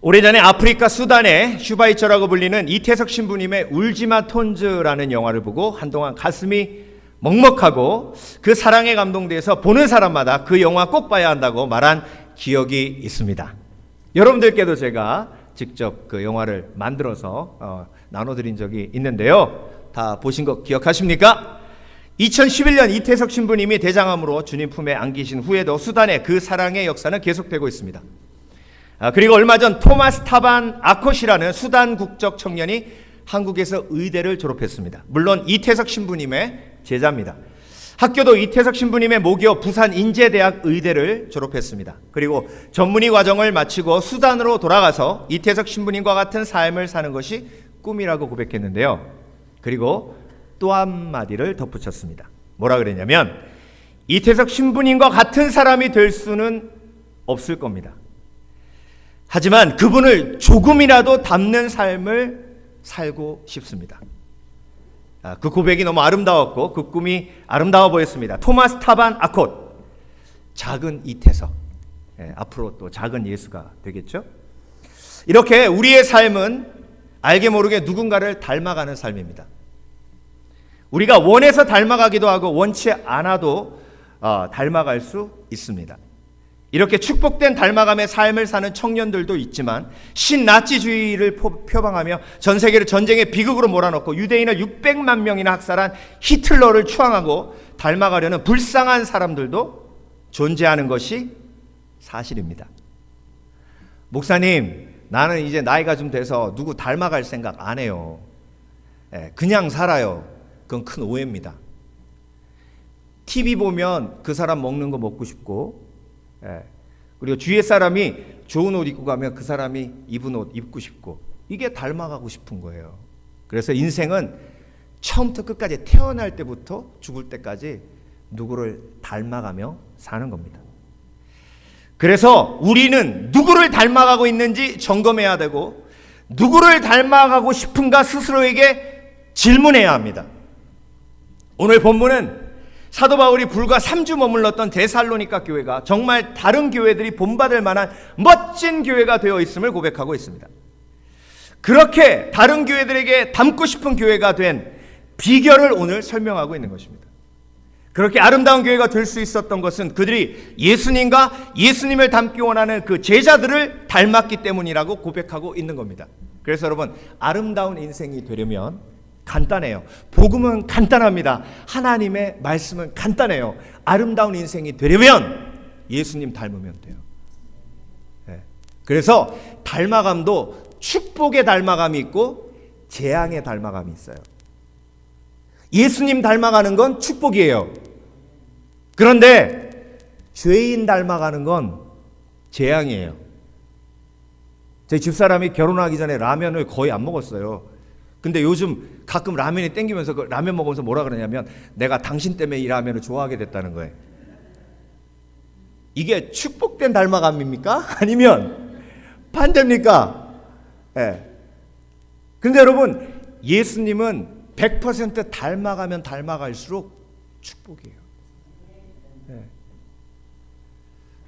오래전에 아프리카 수단의 슈바이처라고 불리는 이태석 신부님의 울지마 톤즈라는 영화를 보고 한동안 가슴이 먹먹하고 그 사랑에 감동돼서 보는 사람마다 그 영화 꼭 봐야 한다고 말한 기억이 있습니다. 여러분들께도 제가 직접 그 영화를 만들어서 나눠드린 적이 있는데요. 다 보신 거 기억하십니까? 2011년 이태석 신부님이 대장암으로 주님 품에 안기신 후에도 수단의 그 사랑의 역사는 계속되고 있습니다. 그리고 얼마 전 토마스 타반 아콧이라는 수단 국적 청년이 한국에서 의대를 졸업했습니다. 물론 이태석 신부님의 제자입니다. 학교도 이태석 신부님의 모교 부산 인제대학 의대를 졸업했습니다. 그리고 전문의 과정을 마치고 수단으로 돌아가서 이태석 신부님과 같은 삶을 사는 것이 꿈이라고 고백했는데요. 그리고 또 한마디를 덧붙였습니다. 뭐라 그랬냐면 이태석 신부님과 같은 사람이 될 수는 없을 겁니다. 하지만 그분을 조금이라도 닮는 삶을 살고 싶습니다. 그 고백이 너무 아름다웠고 그 꿈이 아름다워 보였습니다. 토마스 타반 아콧, 작은 이태석, 앞으로 또 작은 예수가 되겠죠. 이렇게 우리의 삶은 알게 모르게 누군가를 닮아가는 삶입니다. 우리가 원해서 닮아가기도 하고 원치 않아도 닮아갈 수 있습니다. 이렇게 축복된 닮아감의 삶을 사는 청년들도 있지만 신나치주의를 표방하며 전 세계를 전쟁의 비극으로 몰아넣고 유대인을 600만 명이나 학살한 히틀러를 추앙하고 닮아가려는 불쌍한 사람들도 존재하는 것이 사실입니다. 목사님, 나는 이제 나이가 좀 돼서 누구 닮아갈 생각 안 해요. 그냥 살아요. 그건 큰 오해입니다. TV 보면 그 사람 먹는 거 먹고 싶고, 그리고 주위의 사람이 좋은 옷 입고 가면 그 사람이 입은 옷 입고 싶고, 이게 닮아가고 싶은 거예요. 그래서 인생은 처음부터 끝까지 태어날 때부터 죽을 때까지 누구를 닮아가며 사는 겁니다. 그래서 우리는 누구를 닮아가고 있는지 점검해야 되고 누구를 닮아가고 싶은가 스스로에게 질문해야 합니다. 오늘 본문은 사도 바울이 불과 3주 머물렀던 데살로니가 교회가 정말 다른 교회들이 본받을 만한 멋진 교회가 되어 있음을 고백하고 있습니다. 그렇게 다른 교회들에게 닮고 싶은 교회가 된 비결을 오늘 설명하고 있는 것입니다. 그렇게 아름다운 교회가 될 수 있었던 것은 그들이 예수님과 예수님을 닮기 원하는 그 제자들을 닮았기 때문이라고 고백하고 있는 겁니다. 그래서 여러분, 아름다운 인생이 되려면 간단해요. 복음은 간단합니다. 하나님의 말씀은 간단해요. 아름다운 인생이 되려면 예수님 닮으면 돼요. 그래서 닮아감도 축복의 닮아감이 있고 재앙의 닮아감이 있어요. 예수님 닮아가는 건 축복이에요. 그런데 죄인 닮아가는 건 재앙이에요. 제 집사람이 결혼하기 전에 라면을 거의 안 먹었어요. 근데 요즘 가끔 라면이 땡기면서 그 라면 먹으면서 뭐라 그러냐면 내가 당신 때문에 이 라면을 좋아하게 됐다는 거예요. 이게 축복된 닮아감입니까? 아니면 반대입니까? 근데 여러분, 예수님은 100% 닮아가면 닮아갈수록 축복이에요.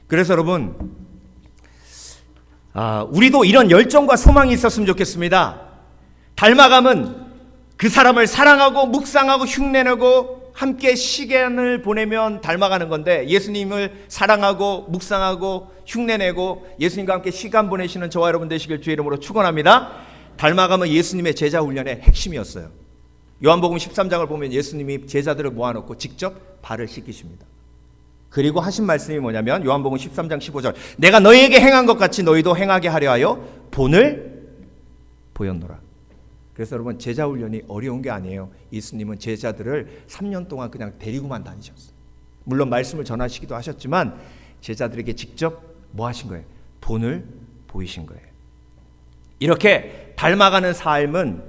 그래서 여러분, 우리도 이런 열정과 소망이 있었으면 좋겠습니다. 닮아감은 그 사람을 사랑하고 묵상하고 흉내내고 함께 시간을 보내면 닮아가는 건데, 예수님을 사랑하고 묵상하고 흉내내고 예수님과 함께 시간 보내시는 저와 여러분 되시길 주의 이름으로 축원합니다. 닮아감은 예수님의 제자 훈련의 핵심이었어요. 요한복음 13장을 보면 예수님이 제자들을 모아놓고 직접 발을 씻기십니다. 그리고 하신 말씀이 뭐냐면 요한복음 13장 15절, 내가 너희에게 행한 것 같이 너희도 행하게 하려 하여 본을 보였노라. 그래서 여러분, 제자 훈련이 어려운 게 아니에요. 예수님은 제자들을 3년 동안 그냥 데리고만 다니셨어요. 물론 말씀을 전하시기도 하셨지만 제자들에게 직접 뭐 하신 거예요? 본을 보이신 거예요. 이렇게 닮아가는 삶은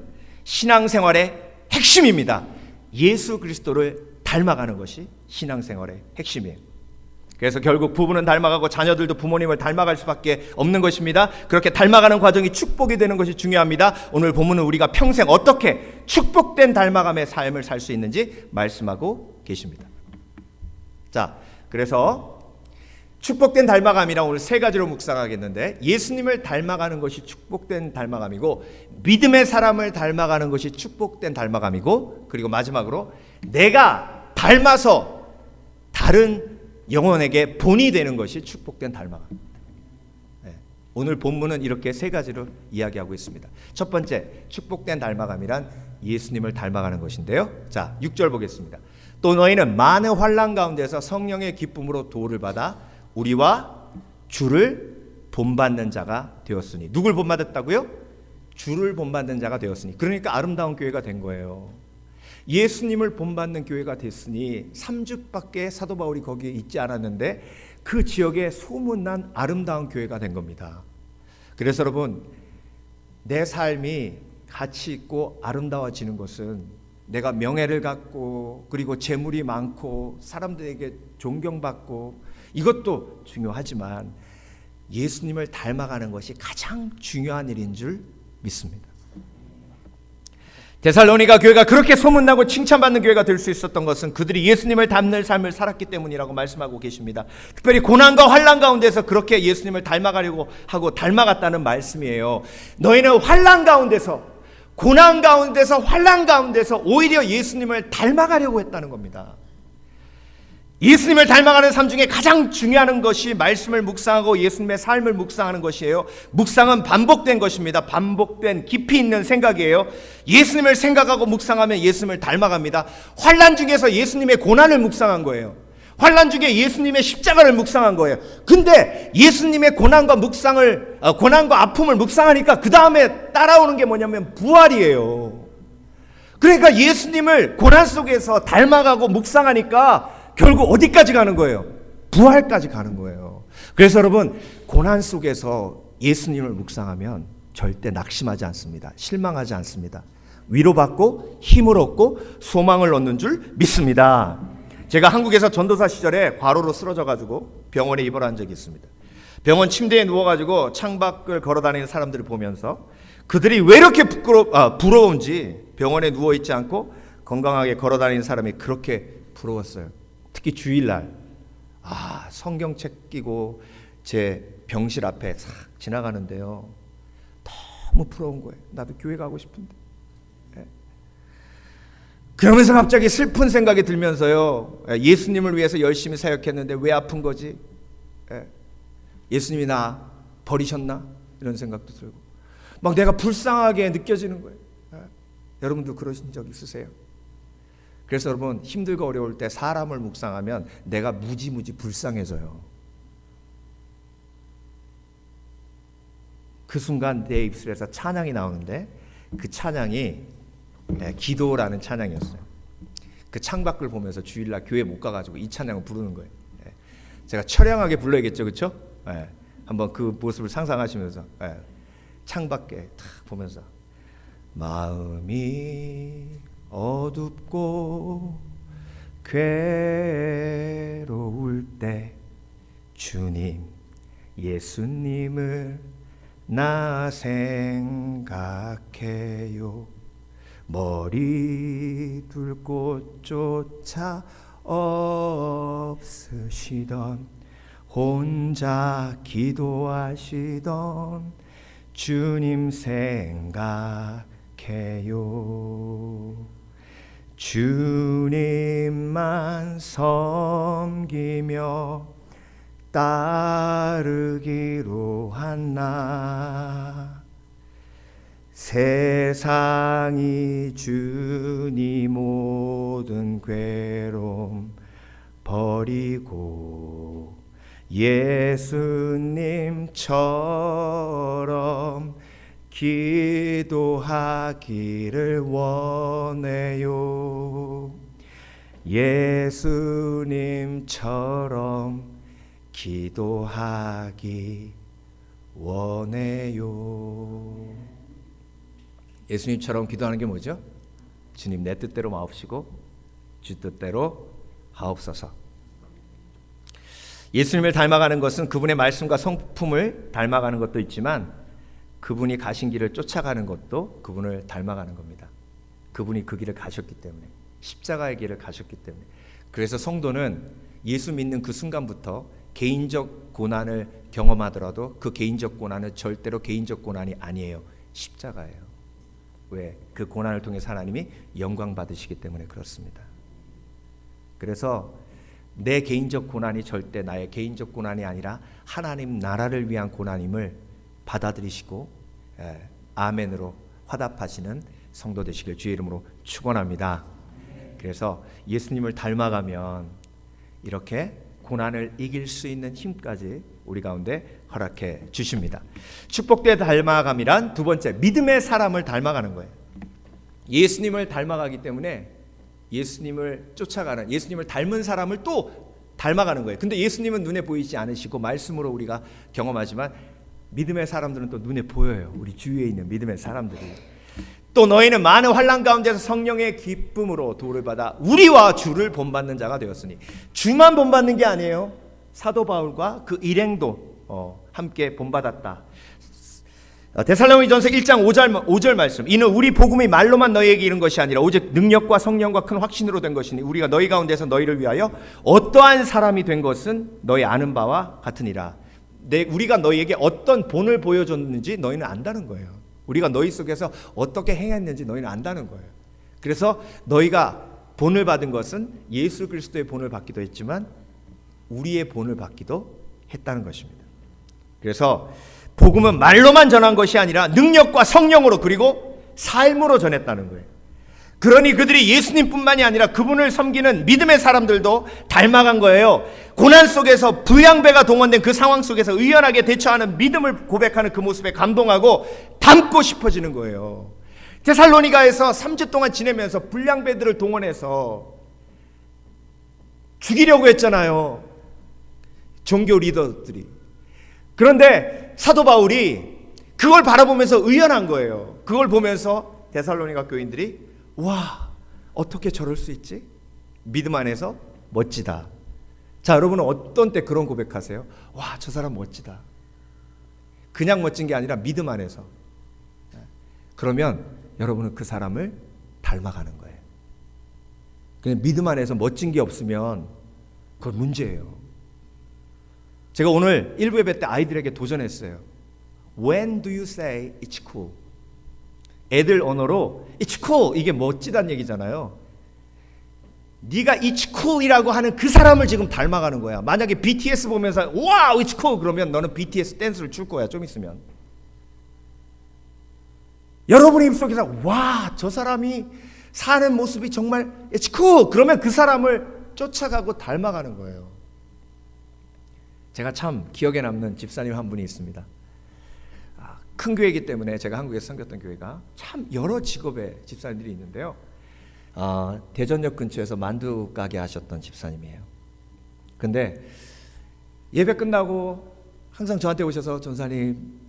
신앙생활의 핵심입니다. 예수 그리스도를 닮아가는 것이 신앙생활의 핵심이에요. 그래서 결국 부부는 닮아가고 자녀들도 부모님을 닮아갈 수밖에 없는 것입니다. 그렇게 닮아가는 과정이 축복이 되는 것이 중요합니다. 오늘 본문은 우리가 평생 어떻게 축복된 닮아감의 삶을 살 수 있는지 말씀하고 계십니다. 자, 그래서 축복된 닮아감이라 오늘 세 가지로 묵상하겠는데, 예수님을 닮아가는 것이 축복된 닮아감이고, 믿음의 사람을 닮아가는 것이 축복된 닮아감이고, 그리고 마지막으로 내가 닮아서 다른 영혼에게 본이 되는 것이 축복된 닮아감. 오늘 본문은 이렇게 세 가지로 이야기하고 있습니다. 첫 번째, 축복된 닮아감이란 예수님을 닮아가는 것인데요. 자, 6절 보겠습니다. 또 너희는 많은 환난 가운데서 성령의 기쁨으로 도를 받아 우리와 주를 본받는 자가 되었으니. 누굴 본받았다고요? 주를 본받는 자가 되었으니. 그러니까 아름다운 교회가 된 거예요. 예수님을 본받는 교회가 됐으니 3주밖에 사도 바울이 거기에 있지 않았는데 그 지역에 소문난 아름다운 교회가 된 겁니다. 그래서 여러분, 내 삶이 가치 있고 아름다워지는 것은 내가 명예를 갖고 그리고 재물이 많고 사람들에게 존경받고 이것도 중요하지만 예수님을 닮아가는 것이 가장 중요한 일인 줄 믿습니다. 데살로니가 교회가 그렇게 소문나고 칭찬받는 교회가 될 수 있었던 것은 그들이 예수님을 닮는 삶을 살았기 때문이라고 말씀하고 계십니다. 특별히 고난과 환난 가운데서 그렇게 예수님을 닮아가려고 하고 닮아갔다는 말씀이에요. 너희는 환난 가운데서, 고난 가운데서, 환난 가운데서 오히려 예수님을 닮아가려고 했다는 겁니다. 예수님을 닮아가는 삶 중에 가장 중요한 것이 말씀을 묵상하고 예수님의 삶을 묵상하는 것이에요. 묵상은 반복된 것입니다. 반복된 깊이 있는 생각이에요. 예수님을 생각하고 묵상하면 예수님을 닮아갑니다. 환난 중에서 예수님의 고난을 묵상한 거예요. 환난 중에 예수님의 십자가를 묵상한 거예요. 근데 예수님의 고난과 아픔을 묵상하니까 그 다음에 따라오는 게 뭐냐면 부활이에요. 그러니까 예수님을 고난 속에서 닮아가고 묵상하니까 결국 어디까지 가는 거예요? 부활까지 가는 거예요. 그래서 여러분, 고난 속에서 예수님을 묵상하면 절대 낙심하지 않습니다. 실망하지 않습니다. 위로받고 힘을 얻고 소망을 얻는 줄 믿습니다. 제가 한국에서 전도사 시절에 과로로 쓰러져가지고 병원에 입원한 적이 있습니다. 병원 침대에 누워가지고 창밖을 걸어다니는 사람들을 보면서 그들이 왜 이렇게 부러운지, 병원에 누워있지 않고 건강하게 걸어다니는 사람이 그렇게 부러웠어요. 특히 주일날 성경책 끼고 제 병실 앞에 싹 지나가는데요, 너무 부러운 거예요. 나도 교회 가고 싶은데. 그러면서 갑자기 슬픈 생각이 들면서요, 예수님을 위해서 열심히 사역했는데 왜 아픈 거지? 예수님이 나 버리셨나? 이런 생각도 들고 막 내가 불쌍하게 느껴지는 거예요. 여러분도 그러신 적 있으세요? 그래서 여러분, 힘들고 어려울 때 사람을 묵상하면 내가 무지무지 불쌍해져요. 그 순간 내 입술에서 찬양이 나오는데 그 찬양이 기도라는 찬양이었어요. 그 창밖을 보면서 주일날 교회 못 가가지고 이 찬양을 부르는 거예요. 제가 처량하게 불러야겠죠, 그렇죠? 한번 그 모습을 상상하시면서 창밖에 탁 보면서 마음이 어둡고 괴로울 때 주님 예수님을 나 생각해요. 머리 둘 곳조차 없으시던 혼자 기도하시던 주님 생각해요. 주님만 섬기며 따르기로 한 나, 세상이 주니 모든 괴로움 버리고 예수님처럼 기도하기를 원해요. 예수님처럼 기도하기 원해요. 예수님처럼 기도하는 게 뭐죠? 주님 내 뜻대로 마옵시고 주 뜻대로 하옵소서. 예수님을 닮아가는 것은 그분의 말씀과 성품을 닮아가는 것도 있지만 그분이 가신 길을 쫓아가는 것도 그분을 닮아가는 겁니다. 그분이 그 길을 가셨기 때문에, 십자가의 길을 가셨기 때문에. 그래서 성도는 예수 믿는 그 순간부터 개인적 고난을 경험하더라도 그 개인적 고난은 절대로 개인적 고난이 아니에요. 십자가예요. 왜? 그 고난을 통해서 하나님이 영광 받으시기 때문에 그렇습니다. 그래서 내 개인적 고난이 절대 나의 개인적 고난이 아니라 하나님 나라를 위한 고난임을 받아들이시고 아멘으로 화답하시는 성도 되시길 주의 이름으로 축원합니다. 그래서 예수님을 닮아가면 이렇게 고난을 이길 수 있는 힘까지 우리 가운데 허락해 주십니다. 축복된 닮아감이란 두 번째, 믿음의 사람을 닮아가는 거예요. 예수님을 닮아가기 때문에 예수님을 쫓아가는, 예수님을 닮은 사람을 또 닮아가는 거예요. 근데 예수님은 눈에 보이지 않으시고 말씀으로 우리가 경험하지만 믿음의 사람들은 또 눈에 보여요. 우리 주위에 있는 믿음의 사람들이. 또 너희는 많은 환난 가운데서 성령의 기쁨으로 도를 받아 우리와 주를 본받는 자가 되었으니. 주만 본받는 게 아니에요. 사도 바울과 그 일행도 함께 본받았다. 데살로니가전서 1장 5절 말씀. 이는 우리 복음이 말로만 너희에게 이른 것이 아니라 오직 능력과 성령과 큰 확신으로 된 것이니 우리가 너희 가운데서 너희를 위하여 어떠한 사람이 된 것은 너희 아는 바와 같으니라. 우리가 너희에게 어떤 본을 보여줬는지 너희는 안다는 거예요. 우리가 너희 속에서 어떻게 행했는지 너희는 안다는 거예요. 그래서 너희가 본을 받은 것은 예수 그리스도의 본을 받기도 했지만 우리의 본을 받기도 했다는 것입니다. 그래서 복음은 말로만 전한 것이 아니라 능력과 성령으로 그리고 삶으로 전했다는 거예요. 그러니 그들이 예수님뿐만이 아니라 그분을 섬기는 믿음의 사람들도 닮아간 거예요. 고난 속에서 부양배가 동원된 그 상황 속에서 의연하게 대처하는 믿음을 고백하는 그 모습에 감동하고 닮고 싶어지는 거예요. 데살로니가에서 3주 동안 지내면서 불량배들을 동원해서 죽이려고 했잖아요. 종교 리더들이. 그런데 사도 바울이 그걸 바라보면서 의연한 거예요. 그걸 보면서 데살로니가 교인들이 와, 어떻게 저럴 수 있지? 믿음 안에서 멋지다. 자, 여러분은 어떤 때 그런 고백하세요? 와, 저 사람 멋지다. 그냥 멋진 게 아니라 믿음 안에서. 그러면 여러분은 그 사람을 닮아가는 거예요. 그냥 믿음 안에서 멋진 게 없으면 그건 문제예요. 제가 오늘 1부 예배 때 아이들에게 도전했어요. When do you say it's cool? 애들 언어로 it's cool, 이게 멋지다는 얘기잖아요. 네가 it's cool이라고 하는 그 사람을 지금 닮아가는 거야. 만약에 BTS 보면서 와우 it's cool 그러면 너는 BTS 댄스를 출 거야. 좀 있으면. 여러분의 입속에서 와, 저 사람이 사는 모습이 정말 it's cool 그러면 그 사람을 쫓아가고 닮아가는 거예요. 제가 참 기억에 남는 집사님 한 분이 있습니다. 큰 교회이기 때문에 제가 한국에서 섬겼던 교회가 참 여러 직업의 집사님들이 있는데요. 대전역 근처에서 만두 가게 하셨던 집사님이에요. 근데 예배 끝나고 항상 저한테 오셔서 전사님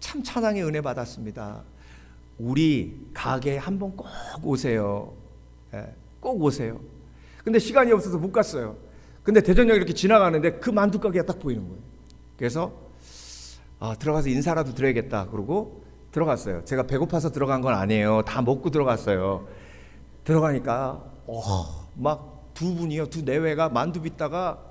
참 찬양의 은혜 받았습니다. 우리 가게에 한번 꼭 오세요. 꼭 오세요. 근데 시간이 없어서 못 갔어요. 근데 대전역 이렇게 지나가는데 그 만두 가게가 딱 보이는 거예요. 그래서 들어가서 인사라도 드려야겠다 그러고 들어갔어요. 제가 배고파서 들어간 건 아니에요. 다 먹고 들어갔어요. 들어가니까 막 두 분이요, 두 내외가 만두 빚다가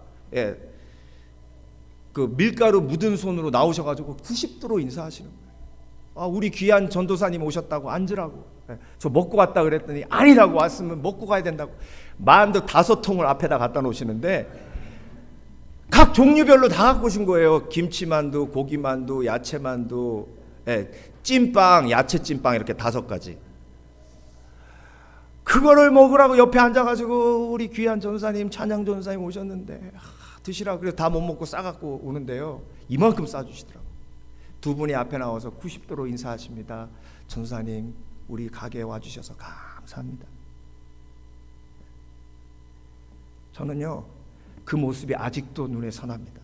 그 밀가루 묻은 손으로 나오셔가지고 90도로 인사하시는 거예요. 우리 귀한 전도사님 오셨다고 앉으라고. 저 먹고 갔다 그랬더니 아니라고, 왔으면 먹고 가야 된다고 만두 5통을 앞에다 갖다 놓으시는데 각 종류별로 다 갖고 오신 거예요. 김치만두, 고기만두, 야채만두, 찐빵, 야채찐빵 이렇게 5가지. 그거를 먹으라고 옆에 앉아가지고 우리 귀한 전사님, 찬양 전사님 오셨는데 드시라고. 그래서 다 못 먹고 싸갖고 오는데요. 이만큼 싸주시더라고요. 두 분이 앞에 나와서 90도로 인사하십니다. 전사님, 우리 가게에 와주셔서 감사합니다. 저는요, 그 모습이 아직도 눈에 선합니다.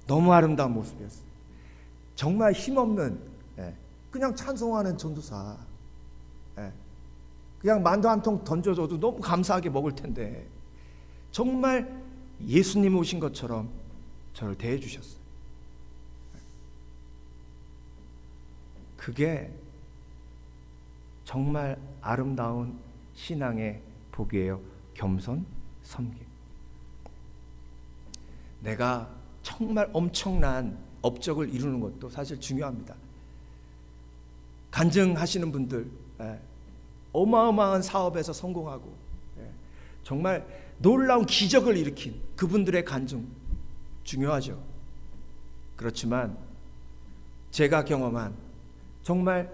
너무 아름다운 모습이었어요. 정말 힘없는, 그냥 찬송하는 전도사. 그냥 만두 한 통 던져줘도 너무 감사하게 먹을 텐데 정말 예수님 오신 것처럼 저를 대해 주셨어요. 그게 정말 아름다운 신앙의 복이에요. 겸손, 섬김. 내가 정말 엄청난 업적을 이루는 것도 사실 중요합니다. 간증하시는 분들, 어마어마한 사업에서 성공하고 정말 놀라운 기적을 일으킨 그분들의 간증 중요하죠. 그렇지만 제가 경험한 정말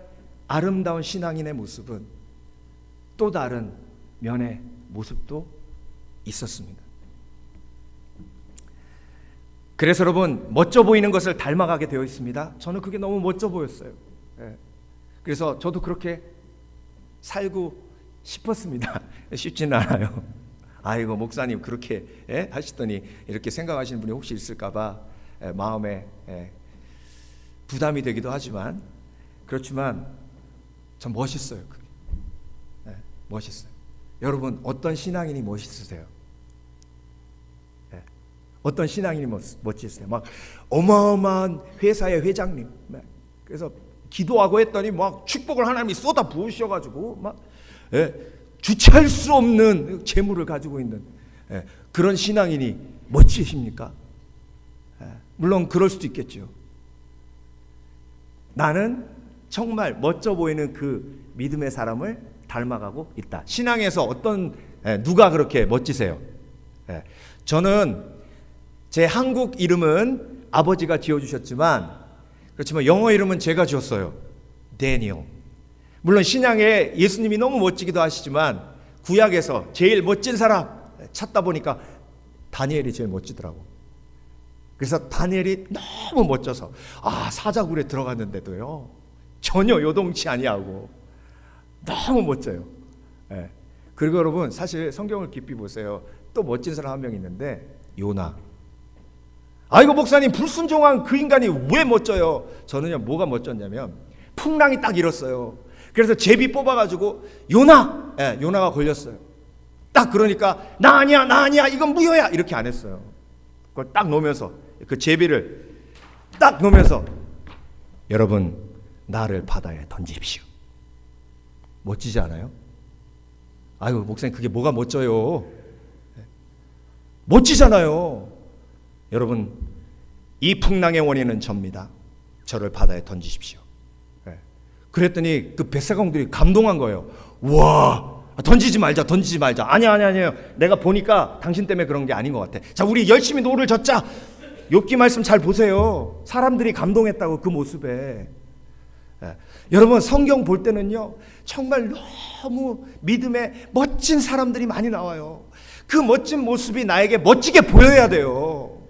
아름다운 신앙인의 모습은 또 다른 면의 모습도 있었습니다. 그래서 여러분, 멋져 보이는 것을 닮아가게 되어 있습니다. 저는 그게 너무 멋져 보였어요. 그래서 저도 그렇게 살고 싶었습니다. 쉽지는 않아요. 아이고, 목사님 그렇게 하시더니 이렇게 생각하시는 분이 혹시 있을까봐 마음에 부담이 되기도 하지만, 그렇지만 전 멋있어요. 그게. 멋있어요. 여러분, 어떤 신앙인이 멋있으세요? 어떤 신앙인이 멋지세요? 막 어마어마한 회사의 회장님, 그래서 기도하고 했더니 막 축복을 하나님이 쏟아 부으셔가지고 막 주체할 수 없는 재물을 가지고 있는 그런 신앙인이 멋지십니까? 물론 그럴 수도 있겠죠. 나는 정말 멋져 보이는 그 믿음의 사람을 닮아가고 있다. 신앙에서 누가 그렇게 멋지세요? 저는 제 한국 이름은 아버지가 지어주셨지만, 그렇지만 영어 이름은 제가 지었어요. 데니엘. 물론 신약에 예수님이 너무 멋지기도 하시지만 구약에서 제일 멋진 사람 찾다 보니까 다니엘이 제일 멋지더라고. 그래서 다니엘이 너무 멋져서 사자굴에 들어갔는데도요 전혀 요동치 아니하고 너무 멋져요. 그리고 여러분, 사실 성경을 깊이 보세요. 또 멋진 사람 한 명 있는데, 요나. 아이고, 목사님 불순종한 그 인간이 왜 멋져요? 저는요, 뭐가 멋졌냐면 풍랑이 딱 일었어요. 그래서 제비 뽑아가지고 요나가 걸렸어요. 딱 그러니까 나 아니야 이건 무효야 이렇게 안 했어요. 그걸 딱 놓으면서, 그 제비를 딱 놓으면서, 여러분 나를 바다에 던집시오. 멋지지 않아요? 아이고, 목사님 그게 뭐가 멋져요? 멋지잖아요. 여러분, 이 풍랑의 원인은 접니다. 저를 바다에 던지십시오. 그랬더니 그 벳사공들이 감동한 거예요. 와, 던지지 말자. 아니에요. 내가 보니까 당신 때문에 그런 게 아닌 것 같아. 자, 우리 열심히 노를 젓자. 욥기 말씀 잘 보세요. 사람들이 감동했다고, 그 모습에. 여러분, 성경 볼 때는요 정말 너무 믿음의 멋진 사람들이 많이 나와요. 그 멋진 모습이 나에게 멋지게 보여야 돼요.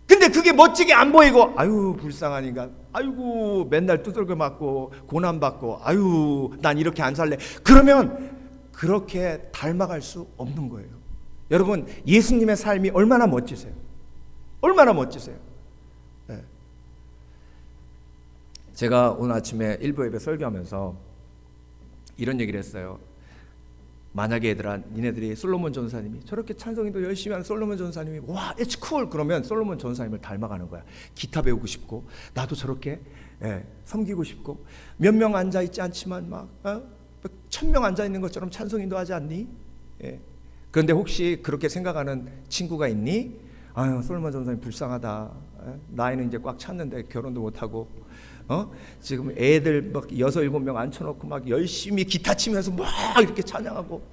근데 그게 멋지게 안 보이고, 아유 불쌍한 인간, 아이고 맨날 두들겨 맞고 고난받고, 아유 난 이렇게 안 살래, 그러면 그렇게 닮아갈 수 없는 거예요. 여러분, 예수님의 삶이 얼마나 멋지세요? 얼마나 멋지세요? 제가 오늘 아침에 일부 예배 설교하면서 이런 얘기를 했어요. 만약에 얘들아, 니네들이 솔로몬 전사님이 저렇게 찬송이도 열심히 하는 솔로몬 전사님이 와, it's cool, 그러면 솔로몬 전사님을 닮아가는 거야. 기타 배우고 싶고, 나도 저렇게 섬기고 싶고, 몇 명 앉아있지 않지만 막 1000명 앉아있는 것처럼 찬송인도 하지 않니? 그런데 혹시 그렇게 생각하는 친구가 있니? 아유, 솔로몬 전사님 불쌍하다. 나이는 이제 꽉 찼는데 결혼도 못하고, 지금 애들 막 6, 7명 앉혀놓고 막 열심히 기타 치면서 막 이렇게 찬양하고,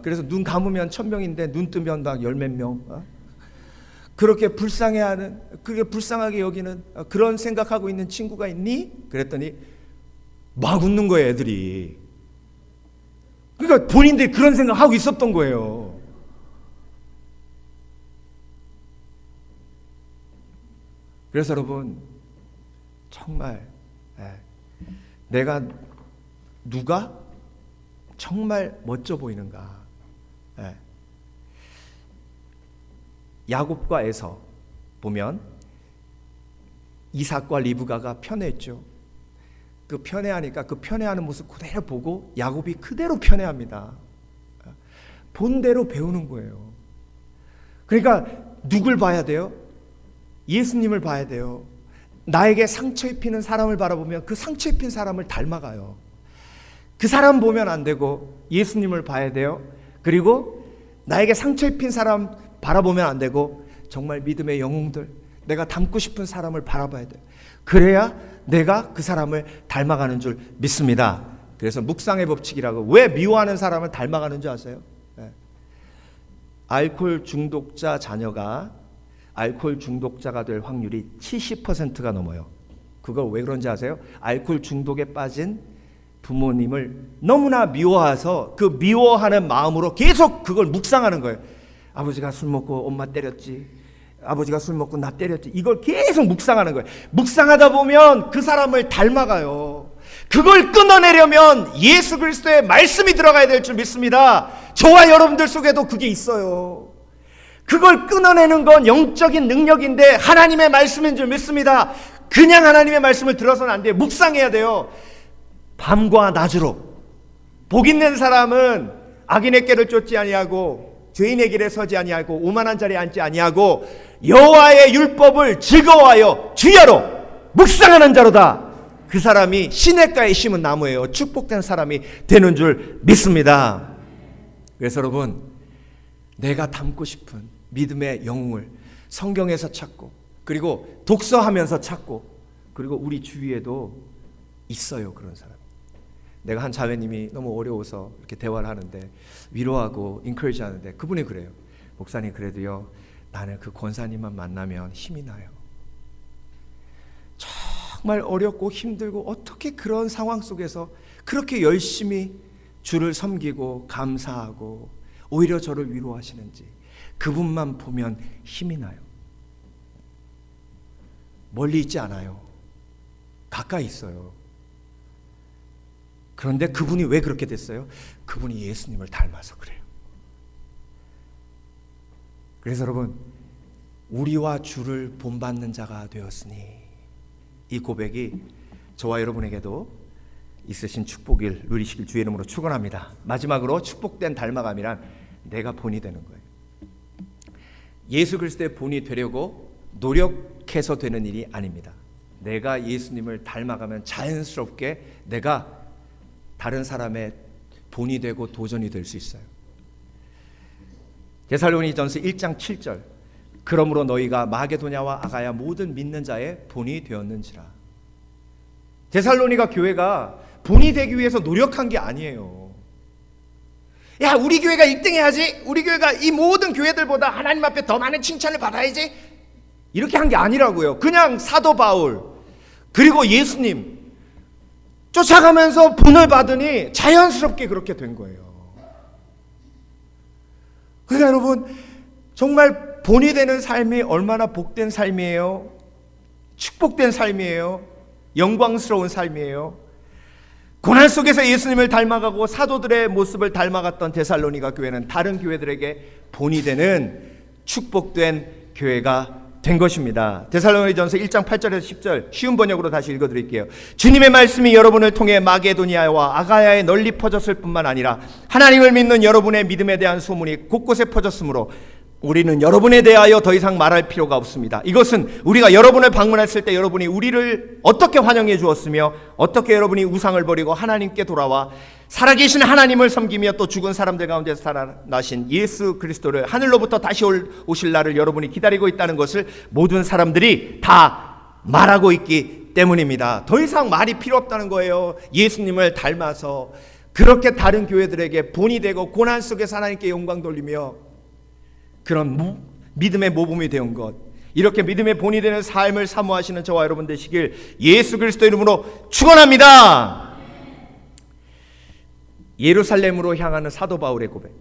그래서 눈 감으면 1000명인데 눈 뜨면 막 열 몇 명, 그렇게 불쌍해하는, 그게 불쌍하게 여기는 그런 생각하고 있는 친구가 있니? 그랬더니 막 웃는 거예요, 애들이. 그러니까 본인들이 그런 생각하고 있었던 거예요. 그래서 여러분, 정말 내가 누가 정말 멋져 보이는가? 야곱과 에서 보면 이삭과 리브가가 편애했죠. 그 편애하니까 그 편애하는 모습 그대로 보고 야곱이 그대로 편애합니다. 본대로 배우는 거예요. 그러니까 누굴 봐야 돼요? 예수님을 봐야 돼요. 나에게 상처 입히는 사람을 바라보면 그 상처 입힌 사람을 닮아가요. 그 사람 보면 안 되고 예수님을 봐야 돼요. 그리고 나에게 상처 입힌 사람 바라보면 안 되고 정말 믿음의 영웅들, 내가 닮고 싶은 사람을 바라봐야 돼요. 그래야 내가 그 사람을 닮아가는 줄 믿습니다. 그래서 묵상의 법칙이라고, 왜 미워하는 사람을 닮아가는 줄 아세요? 알코올 중독자 자녀가 알코올 중독자가 될 확률이 70%가 넘어요. 그걸 왜 그런지 아세요? 알코올 중독에 빠진 부모님을 너무나 미워해서 그 미워하는 마음으로 계속 그걸 묵상하는 거예요. 아버지가 술 먹고 엄마 때렸지, 아버지가 술 먹고 나 때렸지, 이걸 계속 묵상하는 거예요. 묵상하다 보면 그 사람을 닮아가요. 그걸 끊어내려면 예수 그리스도의 말씀이 들어가야 될 줄 믿습니다. 저와 여러분들 속에도 그게 있어요. 그걸 끊어내는 건 영적인 능력인데 하나님의 말씀인 줄 믿습니다. 그냥 하나님의 말씀을 들어서는 안 돼요. 묵상해야 돼요. 밤과 낮으로. 복 있는 사람은 악인의 길을 쫓지 아니하고 죄인의 길에 서지 아니하고 오만한 자리에 앉지 아니하고 여호와의 율법을 즐거워하여 주야로 묵상하는 자로다. 그 사람이 시냇가에 심은 나무예요. 축복된 사람이 되는 줄 믿습니다. 그래서 여러분, 내가 닮고 싶은 믿음의 영웅을 성경에서 찾고, 그리고 독서하면서 찾고, 그리고 우리 주위에도 있어요, 그런 사람. 내가 한 자매님이 너무 어려워서 이렇게 대화를 하는데 위로하고 인커리지 하는데 그분이 그래요. 목사님, 그래도요, 나는 그 권사님만 만나면 힘이 나요. 정말 어렵고 힘들고 어떻게 그런 상황 속에서 그렇게 열심히 주를 섬기고 감사하고 오히려 저를 위로하시는지 그분만 보면 힘이 나요. 멀리 있지 않아요. 가까이 있어요. 그런데 그분이 왜 그렇게 됐어요? 그분이 예수님을 닮아서 그래요. 그래서 여러분, 우리와 주를 본받는 자가 되었으니, 이 고백이 저와 여러분에게도 있으신 축복을 누리시길 주의 이름으로 축원합니다. 마지막으로 축복된 닮아감이란 내가 본이 되는 거예요. 예수 그리스도의 본이 되려고 노력해서 되는 일이 아닙니다. 내가 예수님을 닮아가면 자연스럽게 내가 다른 사람의 본이 되고 도전이 될 수 있어요. 데살로니전서 1장 7절, 그러므로 너희가 마게도냐와 아가야 모든 믿는 자의 본이 되었는지라. 데살로니가 교회가 본이 되기 위해서 노력한 게 아니에요. 야, 우리 교회가 1등 해야지, 우리 교회가 이 모든 교회들보다 하나님 앞에 더 많은 칭찬을 받아야지, 이렇게 한 게 아니라고요. 그냥 사도 바울 그리고 예수님 쫓아가면서 본을 받으니 자연스럽게 그렇게 된 거예요. 그러니까 여러분, 정말 본이 되는 삶이 얼마나 복된 삶이에요. 축복된 삶이에요. 영광스러운 삶이에요. 고난 속에서 예수님을 닮아가고 사도들의 모습을 닮아갔던 데살로니가 교회는 다른 교회들에게 본이 되는 축복된 교회가 된 것입니다. 데살로니전서 1장 8절에서 10절 쉬운 번역으로 다시 읽어드릴게요. 주님의 말씀이 여러분을 통해 마게도니아와 아가야에 널리 퍼졌을 뿐만 아니라 하나님을 믿는 여러분의 믿음에 대한 소문이 곳곳에 퍼졌으므로 우리는 여러분에 대하여 더 이상 말할 필요가 없습니다. 이것은 우리가 여러분을 방문했을 때 여러분이 우리를 어떻게 환영해 주었으며 어떻게 여러분이 우상을 버리고 하나님께 돌아와 살아계신 하나님을 섬기며 또 죽은 사람들 가운데서 살아나신 예수 그리스도를 하늘로부터 다시 오실 날을 여러분이 기다리고 있다는 것을 모든 사람들이 다 말하고 있기 때문입니다. 더 이상 말이 필요 없다는 거예요. 예수님을 닮아서 그렇게 다른 교회들에게 본이 되고 고난 속에서 하나님께 영광 돌리며 그런 믿음의 모범이 되온 것, 이렇게 믿음의 본이 되는 삶을 사모하시는 저와 여러분 되시길 예수 그리스도 이름으로 축원합니다. 예루살렘으로 향하는 사도 바울의 고백,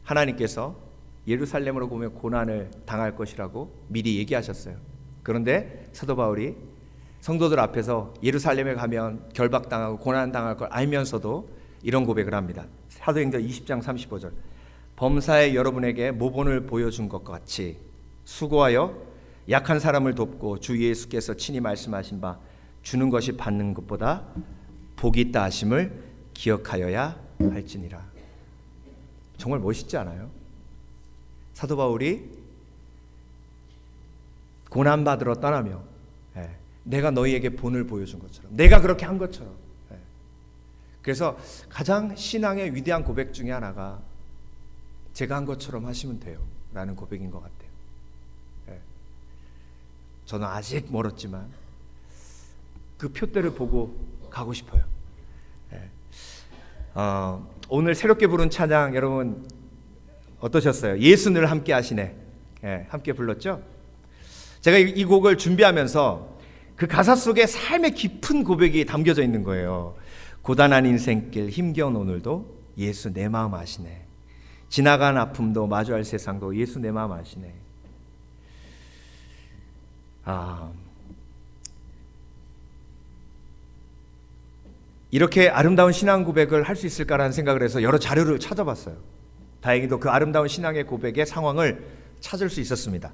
하나님께서 예루살렘으로 보면 고난을 당할 것이라고 미리 얘기하셨어요. 그런데 사도 바울이 성도들 앞에서 예루살렘에 가면 결박당하고 고난당할 걸 알면서도 이런 고백을 합니다. 사도행전 20장 35절, 범사에 여러분에게 모본을 보여준 것과 같이 수고하여 약한 사람을 돕고 주 예수께서 친히 말씀하신 바 주는 것이 받는 것보다 복이 있다 하심을 기억하여야 할지니라. 정말 멋있지 않아요? 사도 바울이 고난받으러 떠나며 내가 너희에게 본을 보여준 것처럼, 내가 그렇게 한 것처럼. 그래서 가장 신앙의 위대한 고백 중에 하나가 제가 한 것처럼 하시면 돼요. 라는 고백인 것 같아요. 예. 저는 아직 멀었지만 그 표대를 보고 가고 싶어요. 예. 오늘 새롭게 부른 찬양 여러분 어떠셨어요? 예수 늘 함께 하시네. 예, 함께 불렀죠? 제가 이 곡을 준비하면서 그 가사 속에 삶의 깊은 고백이 담겨져 있는 거예요. 고단한 인생길 힘겨운 오늘도 예수 내 마음 아시네. 지나간 아픔도 마주할 세상도 예수 내 마음 아시네. 이렇게 아름다운 신앙 고백을 할 수 있을까라는 생각을 해서 여러 자료를 찾아봤어요. 다행히도 그 아름다운 신앙의 고백의 상황을 찾을 수 있었습니다.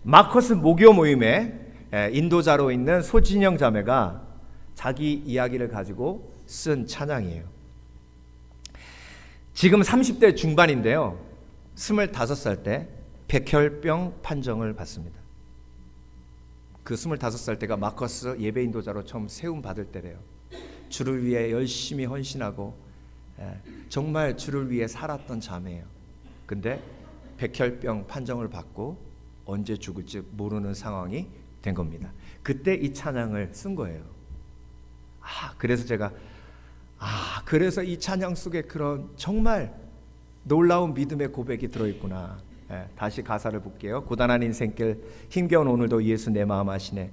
마커스 모교 모임에 인도자로 있는 소진영 자매가 자기 이야기를 가지고 쓴 찬양이에요. 지금 30대 중반인데요. 25살 때 백혈병 판정을 받습니다. 그 25살 때가 마커스 예배 인도자로 처음 세움 받을 때래요. 주를 위해 열심히 헌신하고 정말 주를 위해 살았던 자매예요. 근데 백혈병 판정을 받고 언제 죽을지 모르는 상황이 된 겁니다. 그때 이 찬양을 쓴 거예요. 그래서 제가 그래서 이 찬양 속에 그런 정말 놀라운 믿음의 고백이 들어있구나. 다시 가사를 볼게요. 고단한 인생길 힘겨운 오늘도 예수 내 마음 아시네.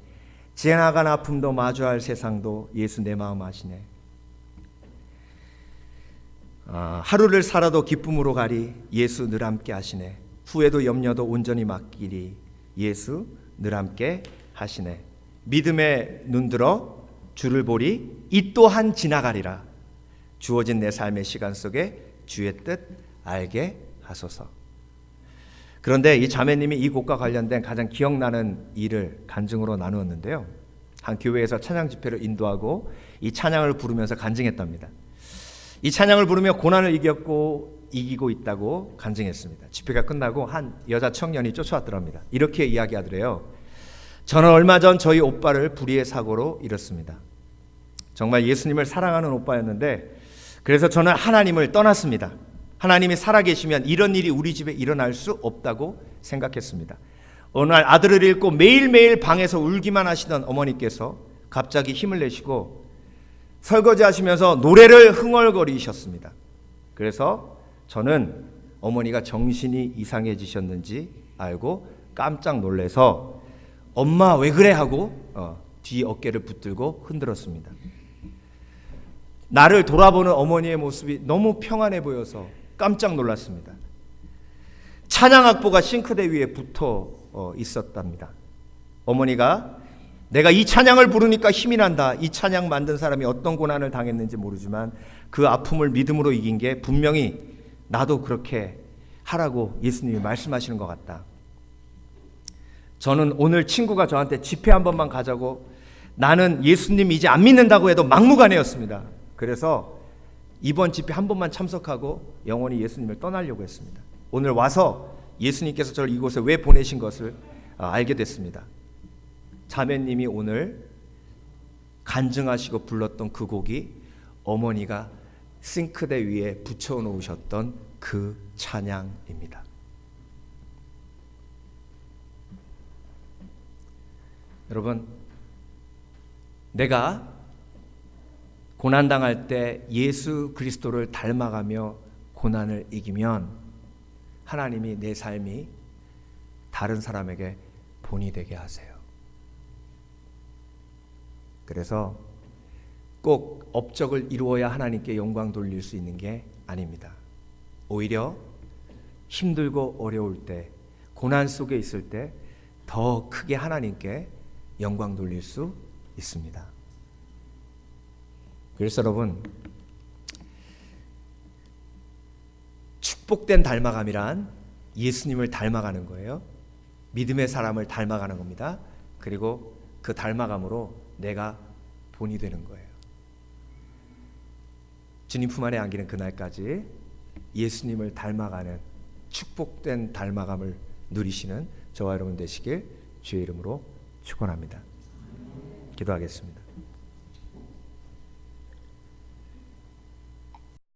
지나간 아픔도 마주할 세상도 예수 내 마음 아시네. 하루를 살아도 기쁨으로 가리 예수 늘 함께 하시네. 후회도 염려도 온전히 맡기리 예수 늘 함께 하시네. 믿음에 눈들어 주를 보리 이 또한 지나가리라. 주어진 내 삶의 시간 속에 주의 뜻 알게 하소서. 그런데 이 자매님이 이 곡과 관련된 가장 기억나는 일을 간증으로 나누었는데요. 한 교회에서 찬양 집회를 인도하고 이 찬양을 부르면서 간증했답니다. 이 찬양을 부르며 고난을 이기고 있다고 간증했습니다. 집회가 끝나고 한 여자 청년이 쫓아왔더랍니다. 이렇게 이야기하더래요. 저는 얼마 전 저희 오빠를 불의의 사고로 잃었습니다. 정말 예수님을 사랑하는 오빠였는데 그래서 저는 하나님을 떠났습니다. 하나님이 살아계시면 이런 일이 우리 집에 일어날 수 없다고 생각했습니다. 어느 날 아들을 잃고 매일매일 방에서 울기만 하시던 어머니께서 갑자기 힘을 내시고 설거지 하시면서 노래를 흥얼거리셨습니다. 그래서 저는 어머니가 정신이 이상해지셨는지 알고 깜짝 놀라서 엄마 왜 그래 하고 뒤 어깨를 붙들고 흔들었습니다. 나를 돌아보는 어머니의 모습이 너무 평안해 보여서 깜짝 놀랐습니다. 찬양 악보가 싱크대 위에 붙어 있었답니다. 어머니가 내가 이 찬양을 부르니까 힘이 난다. 이 찬양 만든 사람이 어떤 고난을 당했는지 모르지만 그 아픔을 믿음으로 이긴 게 분명히 나도 그렇게 하라고 예수님이 말씀하시는 것 같다. 저는 오늘 친구가 저한테 집회 한 번만 가자고 나는 예수님 이제 안 믿는다고 해도 막무가내였습니다. 그래서 이번 집회 한 번만 참석하고 영원히 예수님을 떠나려고 했습니다. 오늘 와서 예수님께서 저를 이곳에 왜 보내신 것을 알게 됐습니다. 자매님이 오늘 간증하시고 불렀던 그 곡이 어머니가 싱크대 위에 붙여놓으셨던 그 찬양입니다. 여러분, 내가 고난당할 때 예수 그리스도를 닮아가며 고난을 이기면 하나님이 내 삶이 다른 사람에게 본이 되게 하세요. 그래서 꼭 업적을 이루어야 하나님께 영광 돌릴 수 있는 게 아닙니다. 오히려 힘들고 어려울 때, 고난 속에 있을 때 더 크게 하나님께 영광 돌릴 수 있습니다. 그래서 여러분, 축복된 닮아감이란 예수님을 닮아가는 거예요. 믿음의 사람을 닮아가는 겁니다. 그리고 그 닮아감으로 내가 본이 되는 거예요. 주님 품 안에 안기는 그날까지 예수님을 닮아가는 축복된 닮아감을 누리시는 저와 여러분 되시길 주의 이름으로 축원합니다. 기도하겠습니다.